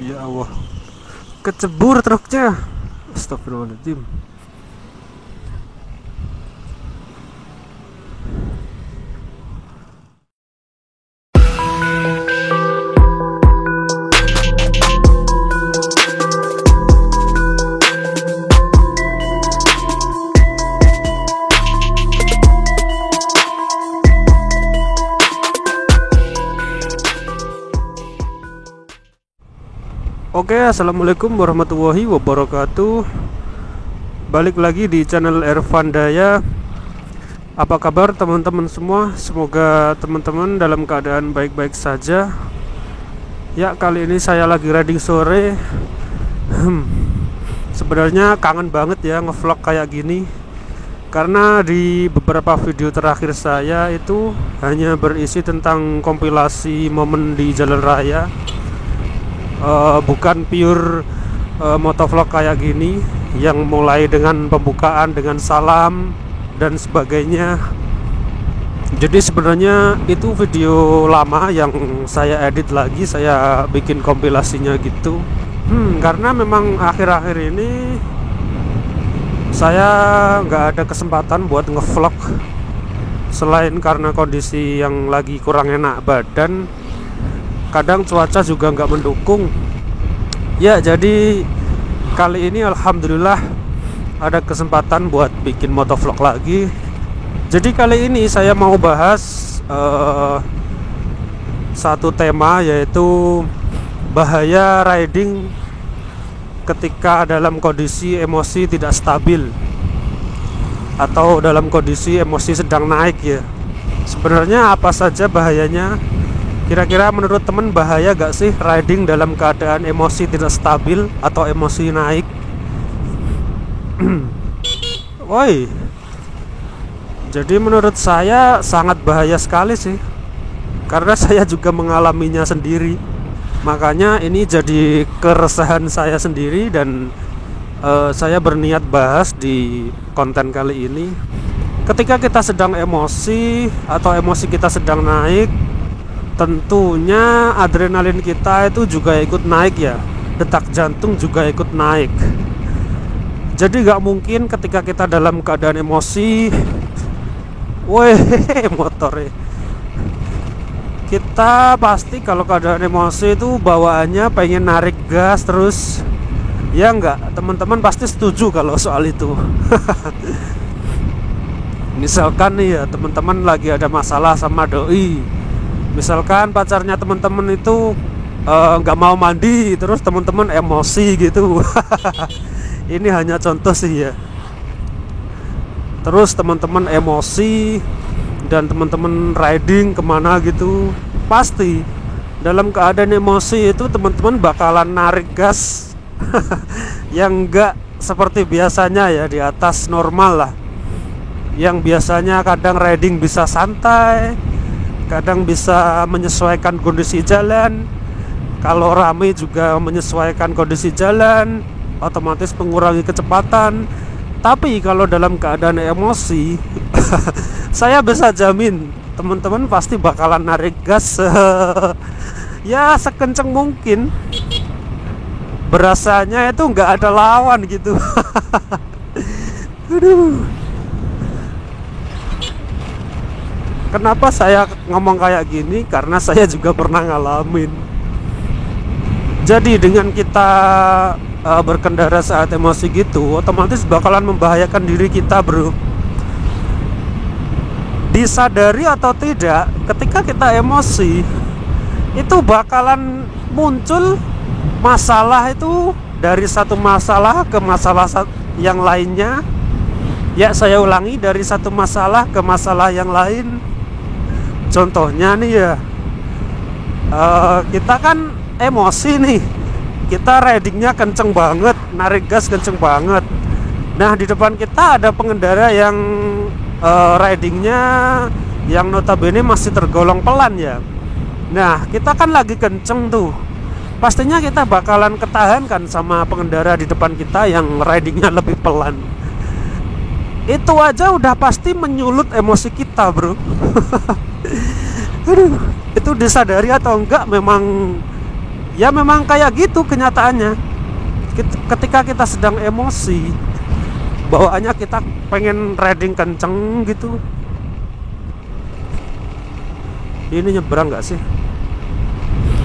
Ya Allah, kecebur truknya. Astagfirullahaladzim. Oke, assalamualaikum warahmatullahi wabarakatuh. Balik lagi di channel Ervandaya. Apa kabar teman-teman semua? Semoga teman-teman dalam keadaan baik-baik saja. Ya, kali ini saya lagi riding sore. Sebenarnya kangen banget ya ngevlog kayak gini, karena di beberapa video terakhir saya itu hanya berisi tentang kompilasi momen di jalan raya. Bukan pure motovlog kayak gini yang mulai dengan pembukaan dengan salam dan sebagainya. Jadi sebenarnya itu video lama yang saya edit lagi, saya bikin kompilasinya gitu. Karena memang akhir-akhir ini saya nggak ada kesempatan buat ngevlog, selain karena kondisi yang lagi kurang enak badan. Kadang cuaca juga nggak mendukung. Ya, jadi kali ini alhamdulillah ada kesempatan buat bikin motovlog lagi. Jadi kali ini saya mau bahas satu tema, yaitu bahaya riding ketika dalam kondisi emosi tidak stabil atau dalam kondisi emosi sedang naik ya. Sebenarnya apa saja bahayanya? Kira-kira menurut temen bahaya gak sih riding dalam keadaan emosi tidak stabil atau emosi naik? Woi. Jadi menurut saya sangat bahaya sekali sih, karena saya juga mengalaminya sendiri. Makanya ini jadi keresahan saya sendiri, dan saya berniat bahas di konten kali ini. Ketika kita sedang emosi atau emosi kita sedang naik, tentunya adrenalin kita itu juga ikut naik ya, detak jantung juga ikut naik. Jadi gak mungkin ketika kita dalam keadaan emosi, weh motornya, kita pasti kalau keadaan emosi itu bawaannya pengen narik gas terus. Ya enggak, teman-teman pasti setuju kalau soal itu. Misalkan nih ya, teman-teman lagi ada masalah sama doi. Misalkan pacarnya teman-teman itu nggak mau mandi, terus teman-teman emosi gitu. Ini hanya contoh sih ya. Terus teman-teman emosi dan teman-teman riding kemana gitu, pasti dalam keadaan emosi itu teman-teman bakalan narik gas yang nggak seperti biasanya ya, di atas normal lah. Yang biasanya kadang riding bisa santai, kadang bisa menyesuaikan kondisi jalan. Kalau ramai juga menyesuaikan kondisi jalan, otomatis mengurangi kecepatan. Tapi kalau dalam keadaan emosi, saya bisa jamin teman-teman pasti bakalan narik gas ya sekenceng mungkin. Berasanya itu nggak ada lawan gitu. Aduh. Kenapa saya ngomong kayak gini? Karena saya juga pernah ngalamin. Jadi dengan kita berkendara saat emosi gitu, otomatis bakalan membahayakan diri kita, bro. Disadari atau tidak, ketika kita emosi, itu bakalan muncul masalah itu dari satu masalah ke masalah yang lainnya. Ya, saya ulangi, dari satu masalah ke masalah yang lain. Contohnya nih ya, kita kan emosi nih, kita ridingnya kenceng banget, narik gas kenceng banget. Nah, di depan kita ada pengendara yang ridingnya yang notabene masih tergolong pelan ya. Nah, kita kan lagi kenceng tuh, pastinya kita bakalan ketahankan sama pengendara di depan kita yang ridingnya lebih pelan. Itu aja udah pasti menyulut emosi kita, bro. Aduh, itu disadari atau enggak memang Ya memang kayak gitu kenyataannya. Ketika kita sedang emosi, bawaannya kita pengen riding kenceng gitu. Ini nyebrang nggak sih?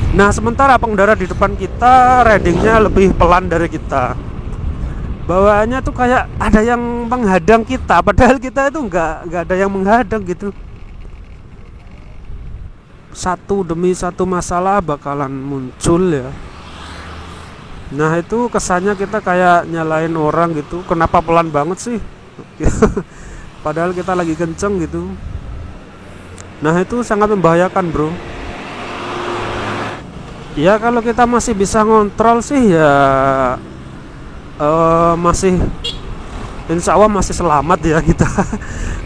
Nah, sementara pengendara di depan kita ridingnya lebih pelan dari kita. Bawaannya tuh kayak ada yang menghadang kita, padahal kita itu nggak ada yang menghadang gitu. Satu demi satu masalah bakalan muncul ya. Nah, itu kesannya kita kayak nyalain orang gitu. Kenapa pelan banget sih? Padahal kita lagi kenceng gitu. Nah, itu sangat membahayakan, bro. Ya kalau kita masih bisa ngontrol sih ya masih, insya Allah masih selamat ya kita.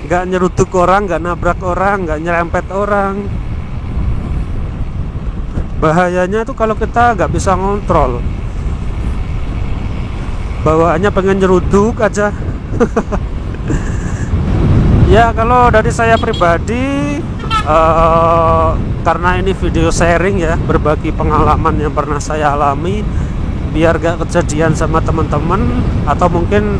Nggak nyeruduk orang, nggak nabrak orang, nggak nyerempet orang. Bahayanya itu kalau kita nggak bisa ngontrol, bawaannya pengen nyeruduk aja. Ya kalau dari saya pribadi, karena ini video sharing ya, berbagi pengalaman yang pernah saya alami, biar gak kejadian sama teman-teman, atau mungkin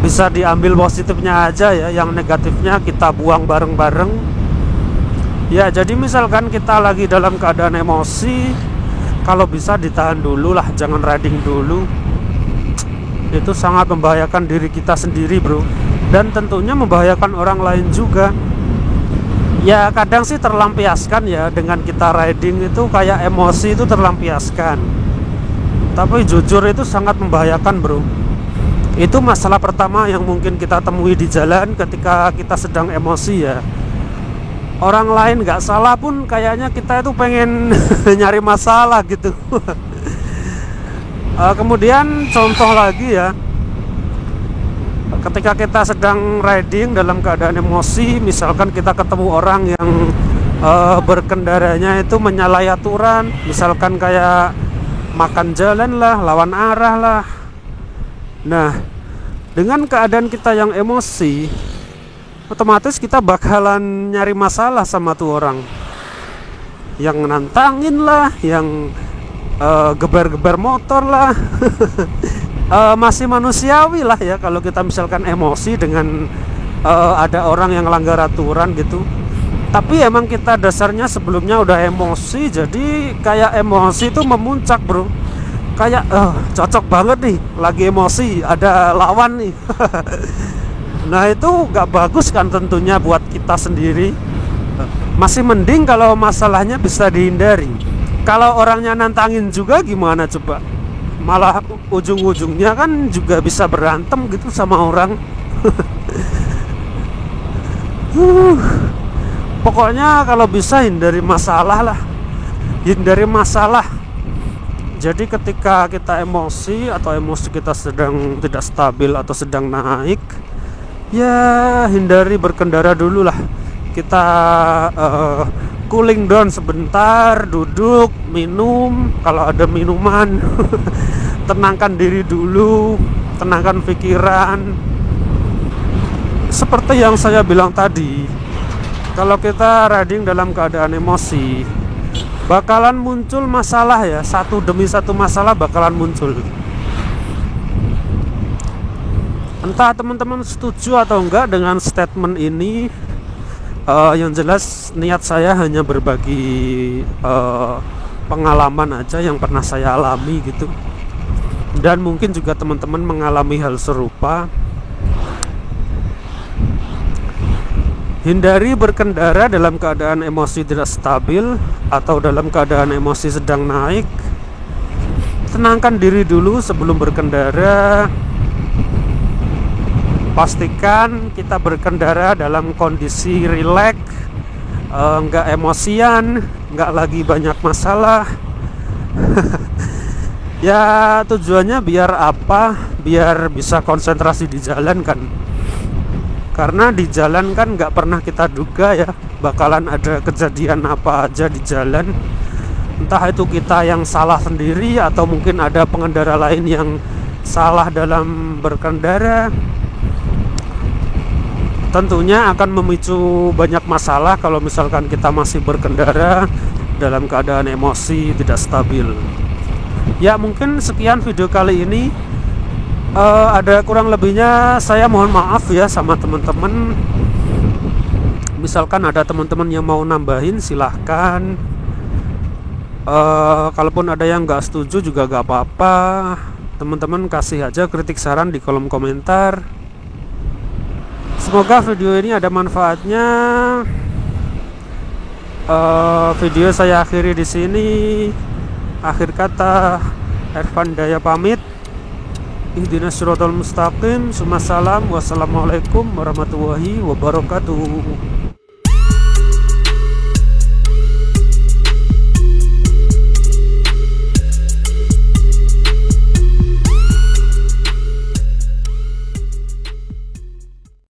bisa diambil positifnya aja ya, yang negatifnya kita buang bareng-bareng. Ya jadi misalkan kita lagi dalam keadaan emosi, kalau bisa ditahan dulu lah, jangan riding dulu. Itu sangat membahayakan diri kita sendiri, bro, dan tentunya membahayakan orang lain juga. Ya kadang sih terlampiaskan ya, dengan kita riding itu kayak emosi itu terlampiaskan, tapi jujur itu sangat membahayakan, bro. Itu masalah pertama yang mungkin kita temui di jalan ketika kita sedang emosi ya. Orang lain nggak salah pun kayaknya kita itu pengen nyari masalah gitu. Kemudian contoh lagi ya, ketika kita sedang riding dalam keadaan emosi, misalkan kita ketemu orang yang berkendaranya itu menyalahi aturan, misalkan kayak makan jalan lah, lawan arah lah. Nah, dengan keadaan kita yang emosi, otomatis kita bakalan nyari masalah sama tuh orang, yang nantangin lah, yang gebar-gebar motor lah. Masih manusiawi lah ya kalau kita misalkan emosi dengan ada orang yang langgar aturan gitu. Tapi emang kita dasarnya sebelumnya udah emosi, jadi kayak emosi itu memuncak, bro. Kayak cocok banget nih, lagi emosi, ada lawan nih. Nah itu gak bagus kan tentunya buat kita sendiri. Masih mending kalau masalahnya bisa dihindari. Kalau orangnya nantangin juga gimana coba? Malah ujung-ujungnya kan juga bisa berantem gitu sama orang. Pokoknya kalau bisa hindari masalah lah, hindari masalah. Jadi ketika kita emosi atau emosi kita sedang tidak stabil atau sedang naik, ya hindari berkendara dulu lah. Kita cooling down sebentar, duduk, minum kalau ada minuman. Tenangkan diri dulu, tenangkan pikiran. Seperti yang saya bilang tadi, kalau kita riding dalam keadaan emosi, bakalan muncul masalah ya, satu demi satu masalah bakalan muncul. Entah teman-teman setuju atau enggak dengan statement ini. Yang jelas niat saya hanya berbagi pengalaman aja yang pernah saya alami gitu, dan mungkin juga teman-teman mengalami hal serupa. Hindari berkendara dalam keadaan emosi tidak stabil atau dalam keadaan emosi sedang naik. Tenangkan diri dulu sebelum berkendara. Pastikan kita berkendara dalam kondisi rileks, nggak emosian, nggak lagi banyak masalah. Ya tujuannya biar apa? Biar bisa konsentrasi di jalan kan. Karena di jalan kan nggak pernah kita duga ya bakalan ada kejadian apa aja di jalan. Entah itu kita yang salah sendiri atau mungkin ada pengendara lain yang salah dalam berkendara. Tentunya akan memicu banyak masalah kalau misalkan kita masih berkendara dalam keadaan emosi tidak stabil. Ya mungkin sekian video kali ini. Ada kurang lebihnya saya mohon maaf ya sama teman-teman. Misalkan ada teman-teman yang mau nambahin silahkan. Kalaupun ada yang nggak setuju juga nggak apa-apa. Teman-teman kasih aja kritik saran di kolom komentar. Semoga video ini ada manfaatnya. Video saya akhiri di sini. Akhir kata, Ervan Daya pamit. Ihdinas siratal mustaqim. Wassalamualaikum warahmatullahi wabarakatuh.